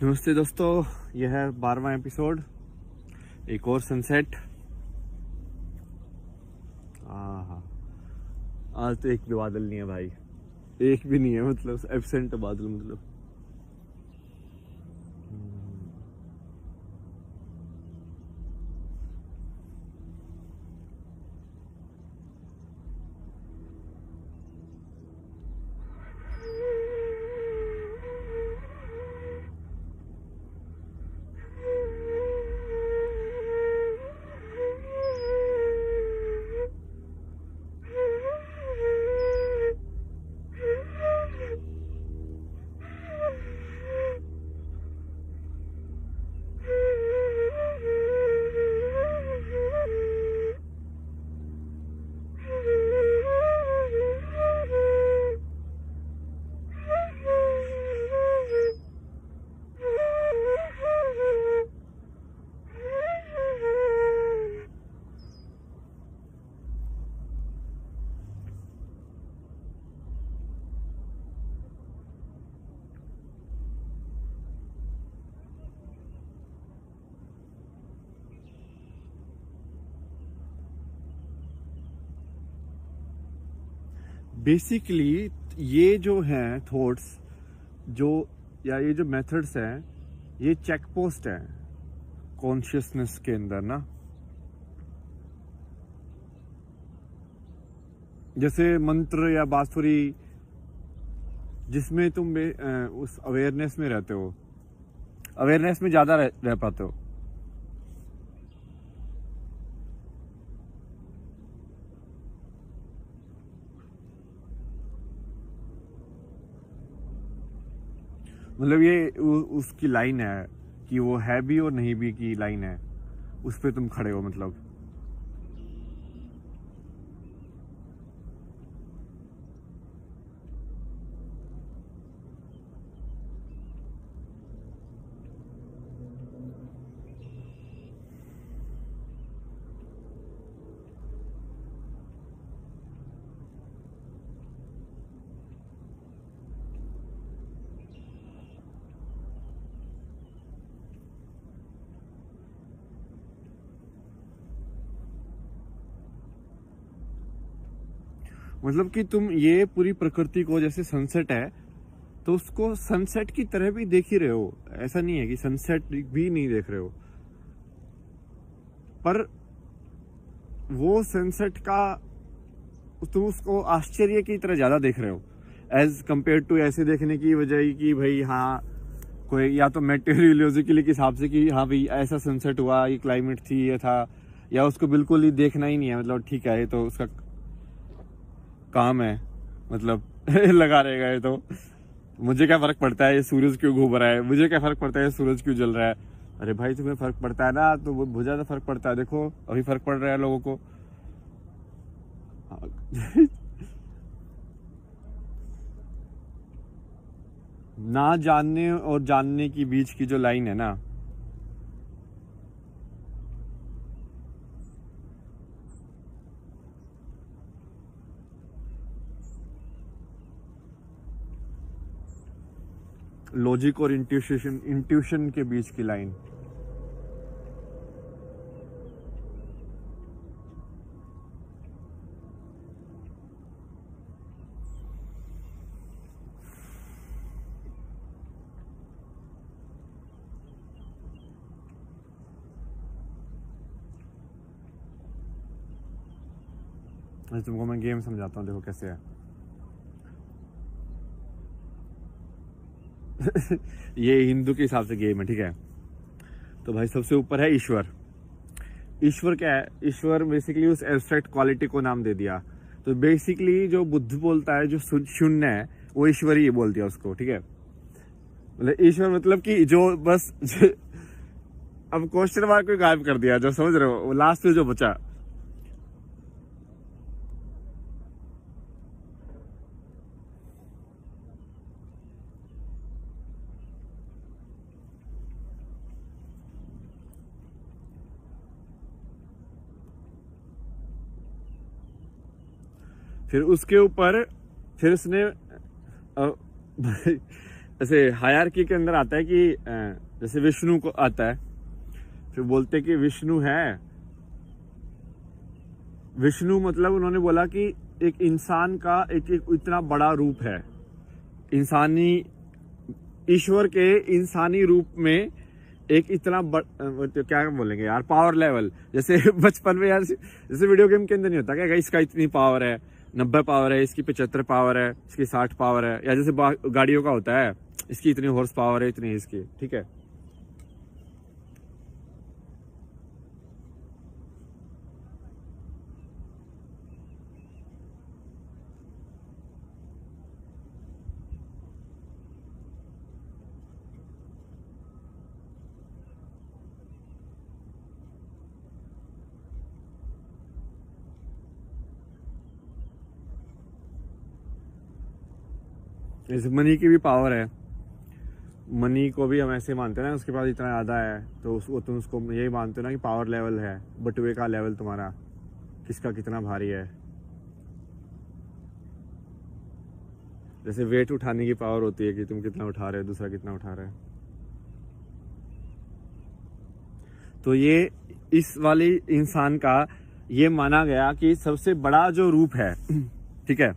नमस्ते दोस्तों, यह है 12वां एपिसोड, एक और सनसेट। हाँ, आज तो एक भी बादल नहीं है भाई, एक भी नहीं है, मतलब एब्सेंट बादल मतलब। बेसिकली ये जो हैं थॉट्स जो या ये जो मेथड्स हैं, ये चेक पोस्ट हैं कॉन्शियसनेस के अंदर ना। जैसे मंत्र या बांसुरी, जिसमें तुम उस अवेयरनेस में रहते हो, अवेयरनेस में ज्यादा रह पाते हो। मतलब ये उसकी लाइन है कि वो है भी और नहीं भी की लाइन है, उस पे तुम खड़े हो मतलब। मतलब कि तुम ये पूरी प्रकृति को, जैसे सनसेट है तो उसको सनसेट की तरह भी देख ही रहे हो। ऐसा नहीं है कि सनसेट भी नहीं देख रहे हो, पर वो सनसेट का तुम उसको आश्चर्य की तरह ज्यादा देख रहे हो एज कंपेयर टू ऐसे देखने की वजह कि भाई हाँ, कोई या तो मेटेरियोलॉजिकली के हिसाब से कि हाँ भाई ऐसा सनसेट हुआ, ये क्लाइमेट थी, ये था, या उसको बिल्कुल ही देखना ही नहीं है। मतलब ठीक है, ये तो उसका काम है, मतलब लगा रहेगा ये तो। मुझे क्या फर्क पड़ता है ये सूरज क्यों घूम रहा है, मुझे क्या फर्क पड़ता है ये सूरज क्यों जल रहा है। अरे भाई तुम्हें फर्क पड़ता है ना, तो बहुत ज्यादा फर्क पड़ता है। देखो अभी फर्क पड़ रहा है लोगों को। ना जानने और जानने की बीच की जो लाइन है ना, लॉजिक और इंट्यूशन के बीच की लाइन। तुमको मैं गेम समझाता हूँ, देखो कैसे है। ये हिंदू के हिसाब से गेम है, ठीक है। तो भाई सबसे ऊपर है ईश्वर। ईश्वर क्या है? ईश्वर बेसिकली उस एब्स्ट्रैक्ट क्वालिटी को नाम दे दिया। तो बेसिकली जो बुद्ध बोलता है, जो शून्य है, वो ईश्वर ही बोल दिया उसको, ठीक है। मतलब ईश्वर मतलब कि जो बस अब क्वेश्चन मार्क को गायब कर दिया, जो समझ रहे हो, लास्ट में जो बचा। फिर उसके ऊपर फिर उसने ऐसे हायरार्की के अंदर आता है कि जैसे विष्णु को आता है, फिर बोलते हैं कि विष्णु है। विष्णु मतलब उन्होंने बोला कि एक इंसान का एक इतना बड़ा रूप है, इंसानी ईश्वर के इंसानी रूप में एक इतना तो क्या बोलेंगे यार, पावर लेवल। जैसे बचपन में यार, जैसे वीडियो गेम के अंदर नहीं होता क्या, इसका इतनी पावर है, 90 पावर है, इसकी 75 पावर है, इसकी 60 पावर है, या जैसे गाड़ियों का होता है, इसकी इतनी हॉर्स पावर है, इतनी इसकी, ठीक है। जैसे मनी की भी पावर है, मनी को भी हम ऐसे मानते हैं ना, उसके पास इतना ज़्यादा है, तो उसको तुम उसको यही मानते हो ना कि पावर लेवल है, बटुए का लेवल तुम्हारा किसका कितना भारी है। जैसे वेट उठाने की पावर होती है कि तुम कितना उठा रहे हो, दूसरा कितना उठा रहा है। तो ये इस वाली इंसान का ये माना गया कि सबसे बड़ा जो रूप है, ठीक है।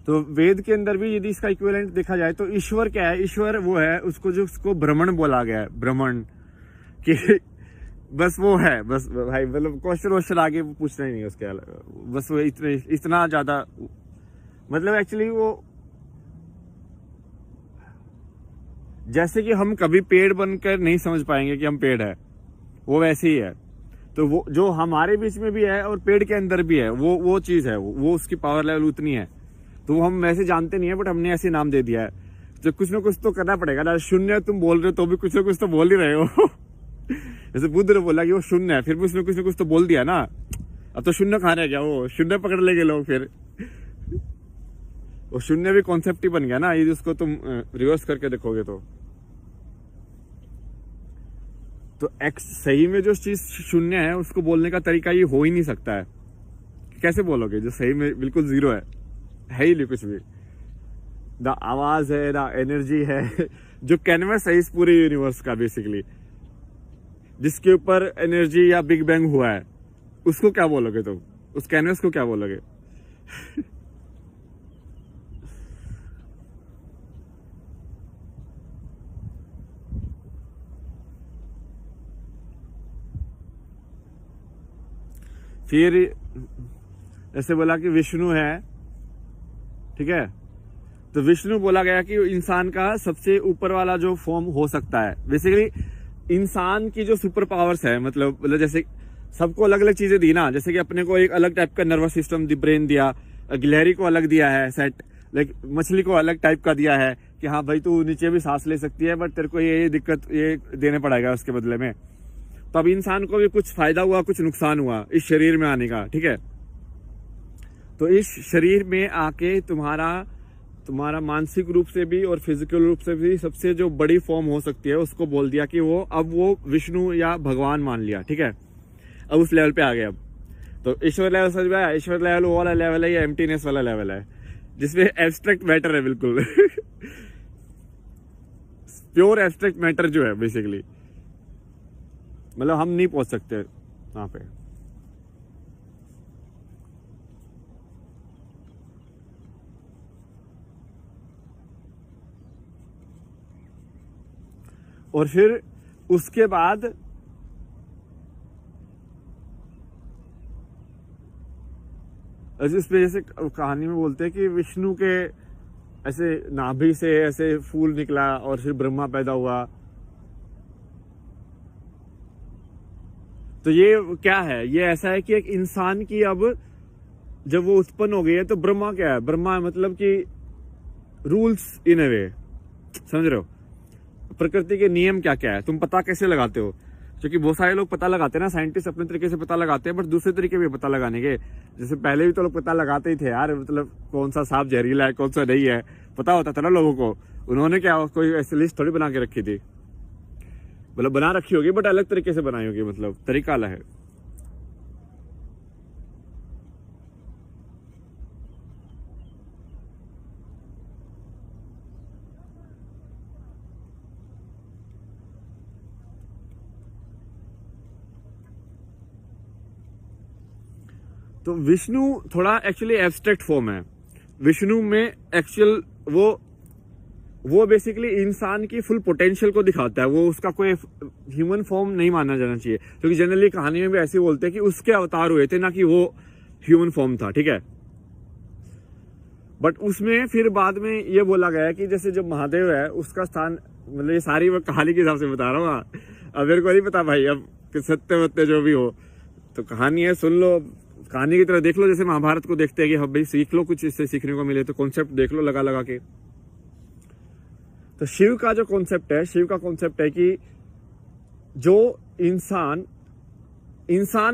तो वेद के अंदर भी यदि इसका इक्विवेलेंट देखा जाए तो ईश्वर क्या है, ईश्वर वो है उसको जो उसको ब्रह्मण बोला गया है, ब्रह्मण कि बस वो है, बस भाई मतलब क्वेश्चन आगे पूछना ही नहीं उसके अलावा, बस वो इतना ज्यादा, मतलब एक्चुअली वो जैसे कि हम कभी पेड़ बनकर नहीं समझ पाएंगे कि हम पेड़ है, वो वैसे ही है। तो वो जो हमारे बीच में भी है और पेड़ के अंदर भी है, वो चीज है, वो उसकी पावर लेवल उतनी है। तो हम वैसे जानते नहीं है, बट हमने ऐसे नाम दे दिया है। तो कुछ ना कुछ तो करना पड़ेगा ना, शून्य तुम बोल रहे हो तो भी कुछ ना कुछ तो बोल ही रहे हो। जैसे बुद्ध ने बोला कि वो शून्य है, फिर भी उसने कुछ ना कुछ तो बोल दिया ना। अब तो शून्य कहाँ रह गया, वो शून्य पकड़ लेंगे लोग, फिर वो शून्य भी कॉन्सेप्ट ही बन गया ना, यदि उसको तुम रिवर्स करके देखोगे तो एक्स सही में जो चीज शून्य है उसको बोलने का तरीका ये हो ही नहीं सकता है। कैसे बोलोगे जो सही में बिल्कुल जीरो है ही नहीं कुछ भी। द आवाज है, द एनर्जी है, जो कैनवस है इस पूरे यूनिवर्स का बेसिकली, जिसके ऊपर एनर्जी या बिग बैंग हुआ है, उसको क्या बोलोगे तुम, उस कैनवस को क्या बोलोगे? फिर ऐसे बोला कि विष्णु है, ठीक है। तो विष्णु बोला गया कि इंसान का सबसे ऊपर वाला जो फॉर्म हो सकता है। बेसिकली इंसान की जो सुपर पावर्स है, मतलब जैसे सबको अलग अलग चीजें दी ना, जैसे कि अपने को एक अलग टाइप का नर्वस सिस्टम ब्रेन दिया, गिलहरी को अलग दिया है सेट, लाइक मछली को अलग टाइप का दिया है कि हाँ भाई तू नीचे भी सांस ले सकती है, बट तेरे को ये दिक्कत ये देने पड़ेगा उसके बदले में। तो अब इंसान को भी कुछ फायदा हुआ, कुछ नुकसान हुआ इस शरीर में आने का, ठीक है। तो इस शरीर में आके तुम्हारा मानसिक रूप से भी और फिजिकल रूप से भी सबसे जो बड़ी फॉर्म हो सकती है उसको बोल दिया कि वो विष्णु या भगवान मान लिया, ठीक है। अब उस लेवल पे आ गए। अब तो ईश्वर लेवल समझ में आया, ईश्वर लेवल वो वाला लेवल है या एम्प्टीनेस वाला लेवल है जिसमें एब्स्ट्रैक्ट मैटर है, बिल्कुल प्योर एब्स्ट्रैक्ट मैटर जो है बेसिकली, मतलब हम नहीं पहुंच सकते वहां पे। और फिर उसके बाद इसमें जैसे कहानी में बोलते हैं कि विष्णु के ऐसे नाभि से ऐसे फूल निकला और फिर ब्रह्मा पैदा हुआ। तो ये क्या है, ये ऐसा है कि एक इंसान की अब जब वो उत्पन्न हो गई है तो ब्रह्मा क्या है, ब्रह्मा मतलब कि रूल्स इन अ वे, समझ रहे हो, प्रकृति के नियम क्या क्या है तुम पता कैसे लगाते हो। क्योंकि बहुत सारे लोग पता लगाते हैं ना, साइंटिस्ट अपने तरीके से पता लगाते हैं, बट दूसरे तरीके भी पता लगाने के, जैसे पहले भी तो लोग पता लगाते ही थे यार, मतलब कौन सा सांप जहरीला है कौन सा नहीं है पता होता था ना लोगों को। उन्होंने क्या कोई ऐसी लिस्ट थोड़ी बना के रखी थी, मतलब बना रखी होगी बट अलग तरीके से बनाई होगी, मतलब तरीका अलग है। तो विष्णु थोड़ा एक्चुअली एब्स्ट्रैक्ट फॉर्म है। विष्णु में एक्चुअल वो बेसिकली इंसान की फुल पोटेंशियल को दिखाता है, वो उसका कोई ह्यूमन फॉर्म नहीं माना जाना चाहिए, क्योंकि जनरली कहानी में भी ऐसे बोलते हैं कि उसके अवतार हुए थे, ना कि वो ह्यूमन फॉर्म था, ठीक है। बट उसमें फिर बाद में ये बोला गया है कि जैसे जो महादेव है उसका स्थान, मतलब ये सारी मैं कहानी के हिसाब से बता रहा हूँ, अब मेरे को नहीं पता भाई अब कि सत्य वत्य जो भी हो, तो कहानी है, सुन लो, कहानी की तरह देख लो, जैसे महाभारत को देखते हैं कि हाँ भाई सीख लो, कुछ इससे सीखने को मिले, तो कॉन्सेप्ट देख लो लगा लगा के। तो शिव का जो कॉन्सेप्ट है, शिव का कॉन्सेप्ट है कि जो इंसान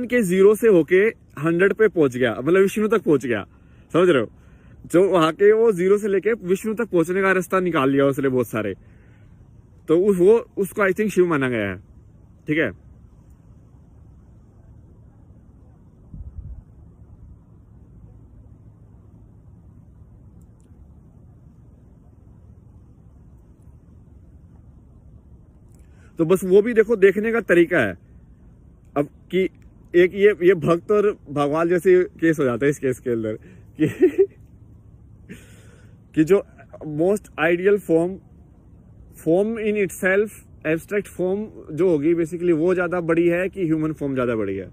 के 0 से होके 100 पे पहुंच गया, मतलब विष्णु तक पहुंच गया, समझ रहे हो, जो वहां के वो 0 से लेके विष्णु तक पहुंचने का रास्ता निकाल लिया उसने बहुत सारे, तो उसको आई थिंक शिव माना गया है, ठीक है। तो बस वो भी देखो, देखने का तरीका है अब कि एक ये भक्त और भगवान जैसे केस हो जाता है इस केस के अंदर कि कि जो most ideal form in itself, abstract form जो होगी बेसिकली वो ज्यादा बड़ी है कि ह्यूमन फॉर्म ज्यादा बड़ी है।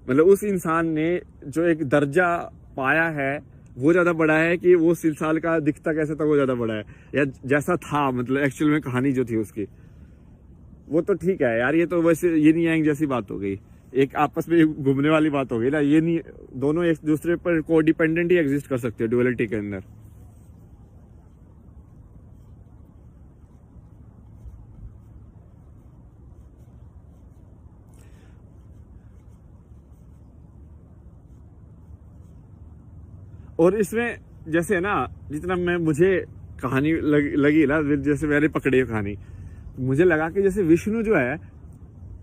मतलब उस इंसान ने जो एक दर्जा पाया है वो ज्यादा बड़ा है कि वो सिलसाल का दिखता कैसे था वो ज्यादा बड़ा है, या जैसा था, मतलब एक्चुअल में कहानी जो थी उसकी, वो तो ठीक है यार। ये तो वैसे ये नहीं आएंगे जैसी बात हो गई, एक आपस में घूमने वाली बात हो गई ना, ये नहीं, दोनों एक दूसरे पर को डिपेंडेंट ही एग्जिस्ट कर सकते हैं ड्युअलिटी के अंदर। और इसमें जैसे ना, जितना मुझे कहानी लगी ना, जैसे मैंने पकड़ी कहानी, मुझे लगा कि जैसे विष्णु जो है,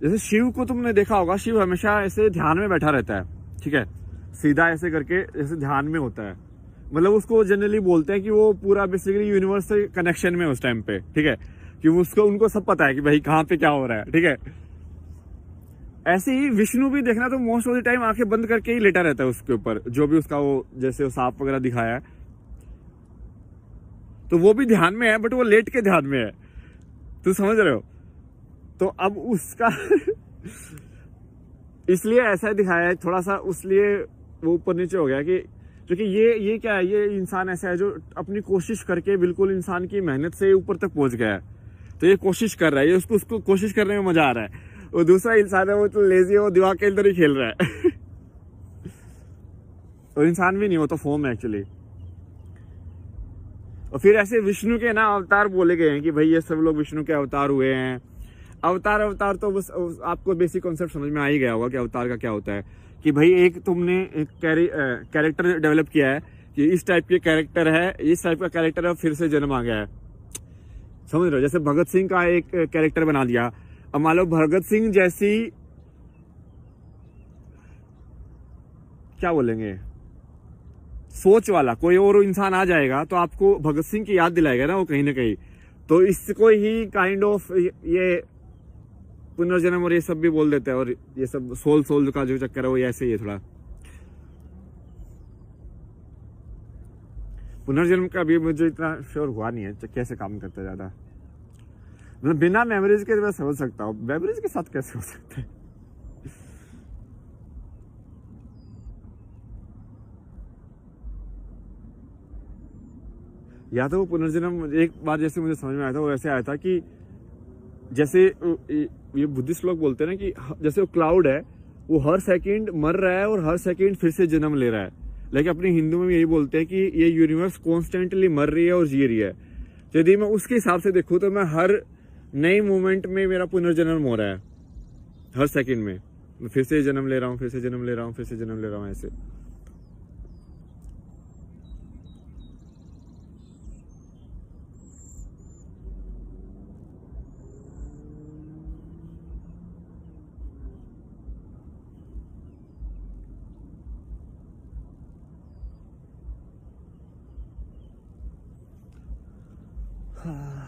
जैसे शिव को तुमने देखा होगा, शिव हमेशा ऐसे ध्यान में बैठा रहता है, ठीक है, सीधा ऐसे करके जैसे ध्यान में होता है, मतलब उसको जनरली बोलते हैं कि वो पूरा बेसिकली यूनिवर्स से कनेक्शन में उस टाइम पे, ठीक है, कि उसको उनको सब पता है कि भाई कहाँ पे क्या हो रहा है, ठीक है। ऐसे ही विष्णु भी देखना तो मोस्ट ऑफ द टाइम आंखें बंद करके ही लेटा रहता है उसके ऊपर, जो भी उसका वो जैसे वो सांप वगैरह दिखाया है, तो वो भी ध्यान में है, बट वो लेट के ध्यान में है, तो समझ रहे हो। तो अब उसका इसलिए ऐसा दिखाया है थोड़ा सा, उसलिए वो ऊपर नीचे हो गया कि क्योंकि ये क्या है, ये इंसान ऐसा है जो अपनी कोशिश करके बिल्कुल इंसान की मेहनत से ऊपर तक पहुंच गया है, तो ये कोशिश कर रहा है, ये उसको कोशिश करने में मजा आ रहा है। वो दूसरा इंसान है वो तो लेजी है, वो दिमाग के अंदर ही खेल रहा है और इंसान भी नहीं, वो तो फॉर्म है एक्चुअली। और फिर ऐसे विष्णु के ना अवतार बोले गए हैं कि भाई ये सब लोग विष्णु के अवतार हुए हैं। अवतार तो बस आपको बेसिक कॉन्सेप्ट समझ में आ ही गया होगा कि अवतार का क्या होता है, कि भाई एक तुमने एक कैरेक्टर डेवलप किया है कि इस टाइप के कैरेक्टर है, इस टाइप का कैरेक्टर है, फिर से जन्म आ गया है, समझ रहे हो। जैसे भगत सिंह का एक कैरेक्टर बना दिया, अब मान लो भगत सिंह जैसी, क्या बोलेंगे, सोच वाला कोई और इंसान आ जाएगा तो आपको भगत सिंह की याद दिलाएगा ना वो कहीं ना कहीं, तो इसको ही काइंड ऑफ ये पुनर्जन्म और ये सब भी बोल देते हैं, और ये सब सोल का जो चक्कर है वो ऐसे ही है थोड़ा। पुनर्जन्म का भी मुझे इतना श्योर हुआ नहीं है कैसे काम करता है ज्यादा, मतलब बिना मेमोरीज के मैं समझ सकता हूँ, मेमोरीज के साथ कैसे हो सकता है। या तो वो पुनर्जन्म एक बार जैसे मुझे समझ में आया था, वो ऐसे आया था कि जैसे ये बुद्धिस्ट लोग बोलते हैं ना कि जैसे वो क्लाउड है, वो हर सेकंड मर रहा है और हर सेकंड फिर से जन्म ले रहा है, लेकिन अपने हिंदू में यही बोलते हैं कि ये यूनिवर्स कॉन्स्टेंटली मर रही है और जी रही है। तो यदि मैं उसके हिसाब से देखूँ तो मैं हर नई मोमेंट में मेरा पुनर्जन्म हो रहा है, हर सेकंड में मैं फिर से जन्म ले रहा हूँ, फिर से जन्म ले रहा हूँ, फिर से जन्म ले रहा हूँ, ऐसे। हाँ।